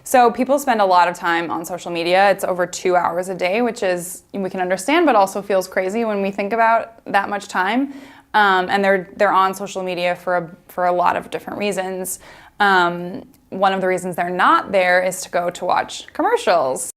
So people spend a lot of time on social media. It's over 2 hours a day, which is, we can understand, but also feels crazy when we think about that much time. And they're on social media for a lot of different reasons. One of the reasons they're not there is to go to watch commercials.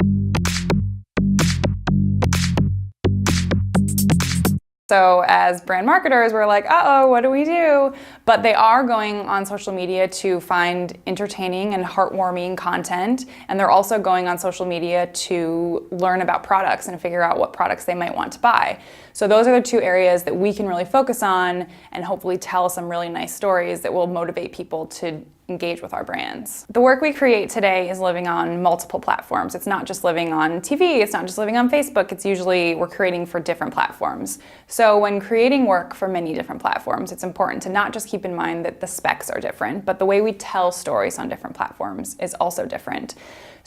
So as brand marketers, we're like, uh-oh, what do we do? But they are going on social media to find entertaining and heartwarming content. And they're also going on social media to learn about products and figure out what products they might want to buy. So those are the two areas that we can really focus on and hopefully tell some really nice stories that will motivate people to engage with our brands. The work we create today is living on multiple platforms. It's not just living on TV, it's not just living on Facebook, it's usually we're creating for different platforms. So when creating work for many different platforms, it's important to not just keep in mind that the specs are different, but the way we tell stories on different platforms is also different.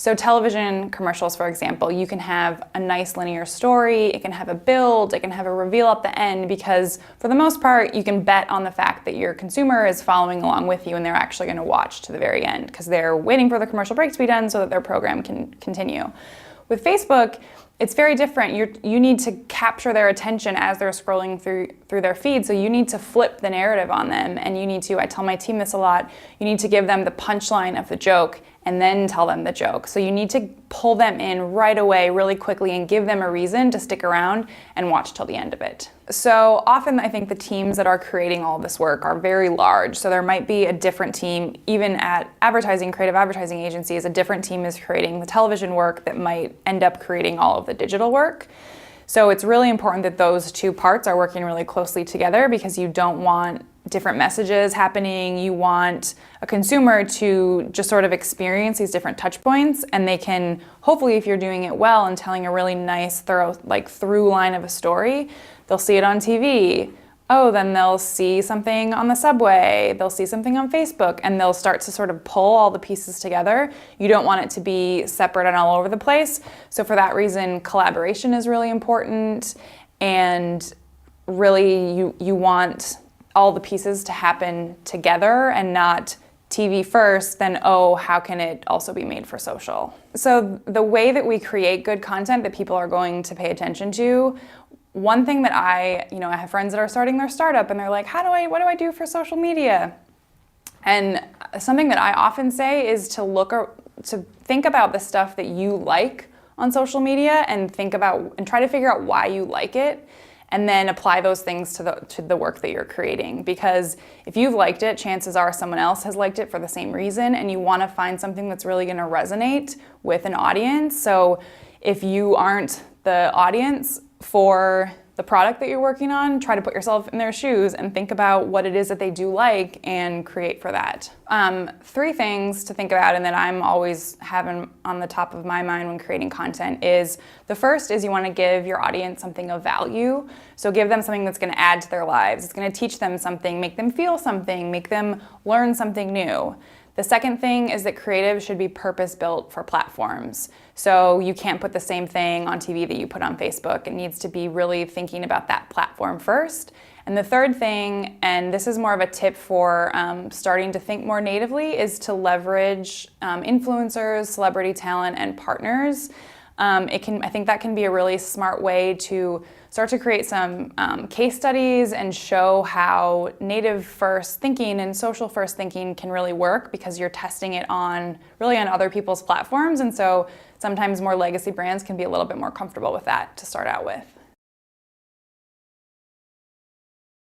So television commercials, for example, you can have a nice linear story, it can have a build, it can have a reveal at the end, because for the most part, you can bet on the fact that your consumer is following along with you and they're actually going to watch to the very end because they're waiting for the commercial break to be done so that their program can continue. With Facebook, it's very different. You need to capture their attention as they're scrolling through their feed, so you need to flip the narrative on them, and you need to, I tell my team this a lot, you need to give them the punchline of the joke and then tell them the joke. So you need to pull them in right away, really quickly, and give them a reason to stick around and watch till the end of it. So often I think the teams that are creating all this work are very large. So there might be a different team, even at creative advertising agencies, a different team is creating the television work that might end up creating all of the digital work. So it's really important that those two parts are working really closely together, because you don't want different messages happening. You want a consumer to just sort of experience these different touch points, and they can, hopefully if you're doing it well and telling a really nice, thorough, through line of a story, they'll see it on TV. Oh, then they'll see something on the subway, they'll see something on Facebook, and they'll start to sort of pull all the pieces together. You don't want it to be separate and all over the place. So for that reason, collaboration is really important, and really you want all the pieces to happen together and not TV first, then oh, how can it also be made for social? So the way that we create good content that people are going to pay attention to, one thing that I have friends that are starting their startup and they're like, what do I do for social media? And something that I often say is to think about the stuff that you like on social media and try to figure out why you like it, and then apply those things to the work that you're creating. Because if you've liked it, chances are someone else has liked it for the same reason, and you want to find something that's really going to resonate with an audience. So if you aren't the audience for the product that you're working on, try to put yourself in their shoes and think about what it is that they do like and create for that. 3 things to think about and that I'm always having on the top of my mind when creating content is, the first is you want to give your audience something of value. So give them something that's going to add to their lives. It's going to teach them something, make them feel something, make them learn something new. The second thing is that creative should be purpose-built for platforms. So you can't put the same thing on TV that you put on Facebook. It needs to be really thinking about that platform first. And the third thing, and this is more of a tip for starting to think more natively, is to leverage influencers, celebrity talent, and partners. I think that can be a really smart way to start to create some case studies and show how native first thinking and social first thinking can really work, because you're testing it on other people's platforms. And so sometimes more legacy brands can be a little bit more comfortable with that to start out with.